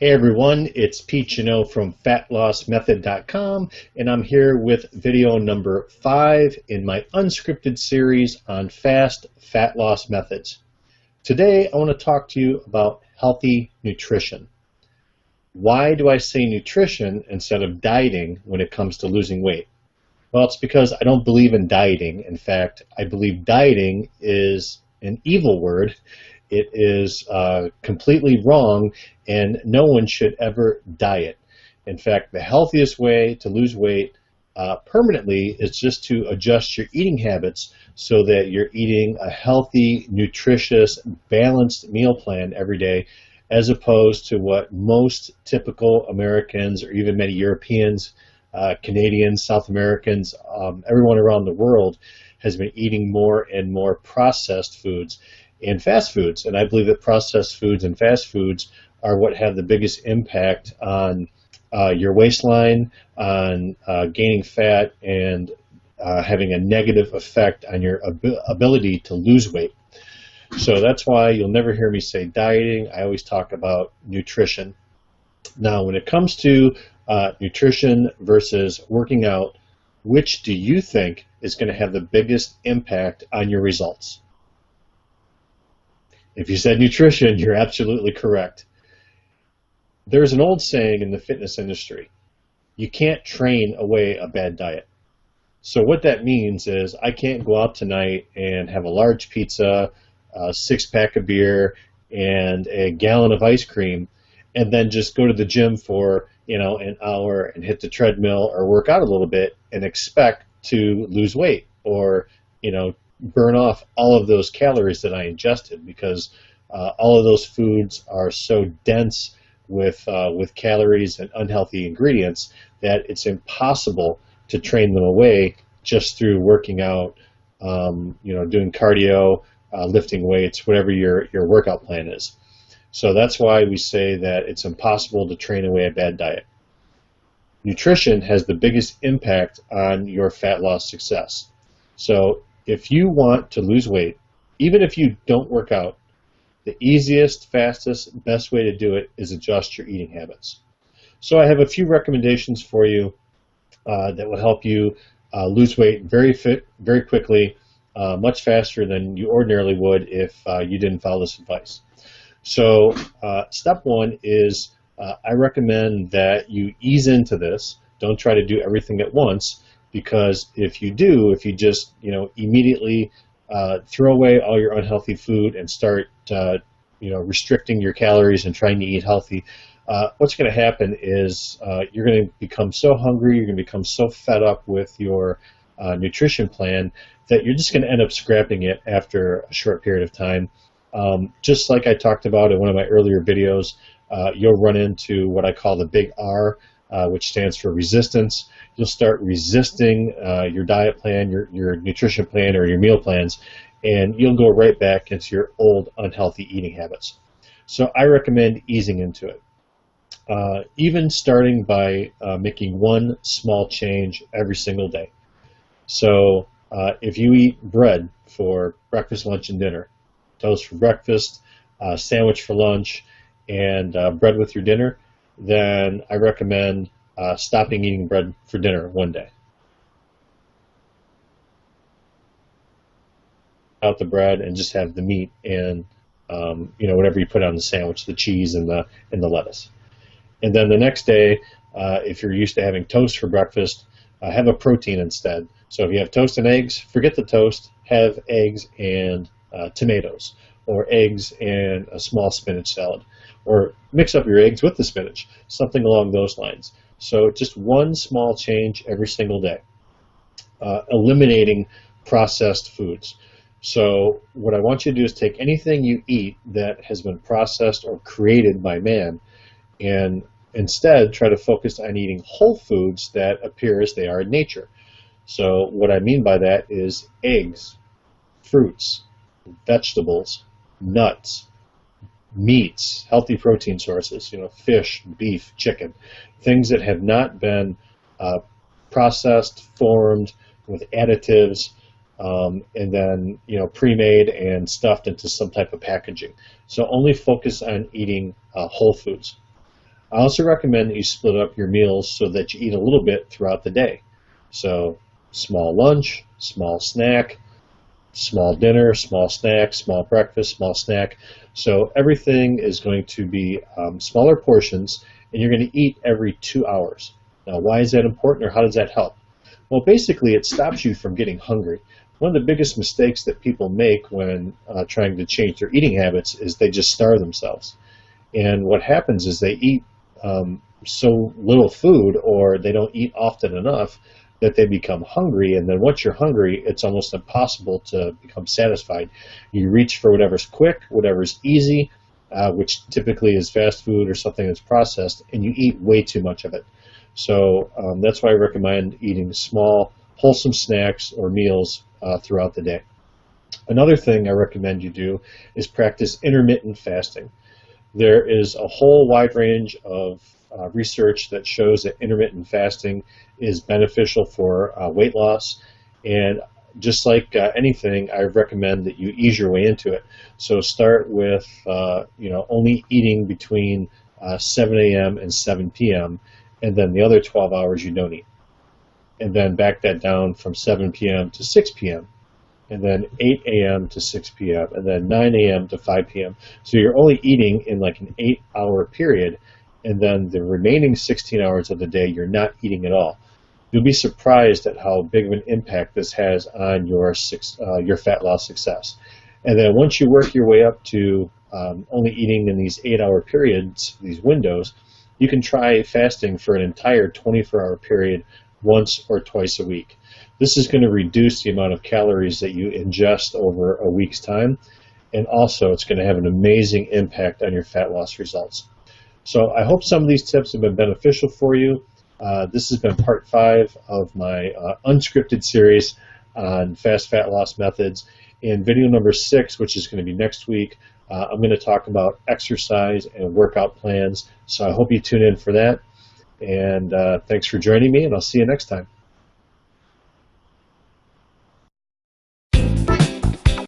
Hey everyone, it's Pete Genot from FatLossMethod.com, and I'm here with video number 5 in my unscripted series on fast fat loss methods. Today I want to talk to you about healthy nutrition. Why do I say nutrition instead of dieting when it comes to losing weight? Well, it's because I don't believe in dieting. In fact, I believe dieting is an evil word. It is completely wrong, and no one should ever diet. In fact, the healthiest way to lose weight permanently is just to adjust your eating habits so that you're eating a healthy, nutritious, balanced meal plan every day, as opposed to what most typical Americans or even many Europeans, Canadians, South Americans, everyone around the world has been eating more and more processed foods and fast foods. And I believe that processed foods and fast foods are what have the biggest impact on your waistline, on gaining fat, and having a negative effect on your ability to lose weight. So that's why you'll never hear me say dieting. I always talk about nutrition. Now, when it comes to nutrition versus working out, which do you think is going to have the biggest impact on your results? If you said nutrition, you're absolutely correct. There's an old saying in the fitness industry: you can't train away a bad diet. So what that means is I can't go out tonight and have a large pizza, a 6-pack of beer, and a gallon of ice cream, and then just go to the gym for an hour and hit the treadmill or work out a little bit and expect to lose weight or burn off all of those calories that I ingested, because all of those foods are so dense with calories and unhealthy ingredients that it's impossible to train them away just through working out, doing cardio, lifting weights, whatever your workout plan is. So that's why we say that it's impossible to train away a bad diet. Nutrition has the biggest impact on your fat loss success. So if you want to lose weight, even if you don't work out, the easiest, fastest, best way to do it is adjust your eating habits. So I have a few recommendations for you that will help you lose weight very quickly, much faster than you ordinarily would if you didn't follow this advice. So step 1 is I recommend that you ease into this. Don't try to do everything at once, because if you just immediately throw away all your unhealthy food and start restricting your calories and trying to eat healthy, what's going to happen is you're going to become so hungry, you're going to become so fed up with your nutrition plan that you're just going to end up scrapping it after a short period of time. Just like I talked about in one of my earlier videos, you'll run into what I call the big R, which stands for resistance. You'll start resisting your diet plan, your nutrition plan, or your meal plans, and you'll go right back into your old unhealthy eating habits. So I recommend easing into it. Even starting by making one small change every single day. So if you eat bread for breakfast, lunch, and dinner, toast for breakfast, sandwich for lunch, and bread with your dinner, then I recommend stopping eating bread for dinner one day. Out the bread and just have the meat and whatever you put on the sandwich, the cheese and the lettuce. And then the next day, if you're used to having toast for breakfast, have a protein instead. So if you have toast and eggs, forget the toast, have eggs and tomatoes, or eggs and a small spinach salad, or mix up your eggs with the spinach, something along those lines. So just one small change every single day. Eliminating processed foods. So what I want you to do is take anything you eat that has been processed or created by man, and instead try to focus on eating whole foods that appear as they are in nature. So what I mean by that is eggs, fruits, vegetables, nuts, meats, healthy protein sources, fish, beef, chicken, things that have not been processed, formed with additives, and then pre-made and stuffed into some type of packaging. So only focus on eating whole foods. I also recommend that you split up your meals so that you eat a little bit throughout the day. So small lunch, small snack, small dinner, small snack, small breakfast, small snack. So everything is going to be smaller portions, and you're going to eat every 2 hours. Now, why is that important, or how does that help? Well, basically, it stops you from getting hungry. One of the biggest mistakes that people make when trying to change their eating habits is they just starve themselves. And what happens is they eat so little food, or they don't eat often enough, that they become hungry. And then once you're hungry, it's almost impossible to become satisfied. You reach for whatever's quick, whatever's easy, which typically is fast food or something that's processed, and you eat way too much of it. So that's why I recommend eating small, wholesome snacks or meals throughout the day. Another thing I recommend you do is practice intermittent fasting. There is a whole wide range of research that shows that intermittent fasting is beneficial for weight loss. And just like anything, I recommend that you ease your way into it. So start with only eating between 7 a.m. and 7 p.m. and then the other 12 hours you don't eat. And then back that down from 7 p.m. to 6 p.m. and then 8 a.m. to 6 p.m. and then 9 a.m. to 5 p.m. So you're only eating in like an 8-hour period, and then the remaining 16 hours of the day you're not eating at all. You'll be surprised at how big of an impact this has on your fat loss success. And then once you work your way up to only eating in these 8-hour periods, these windows, you can try fasting for an entire 24-hour period once or twice a week. This is going to reduce the amount of calories that you ingest over a week's time, and also it's going to have an amazing impact on your fat loss results. So I hope some of these tips have been beneficial for you. This has been part 5 of my unscripted series on fast fat loss methods. In video number 6, which is going to be next week, I'm going to talk about exercise and workout plans. So I hope you tune in for that. And thanks for joining me, and I'll see you next time.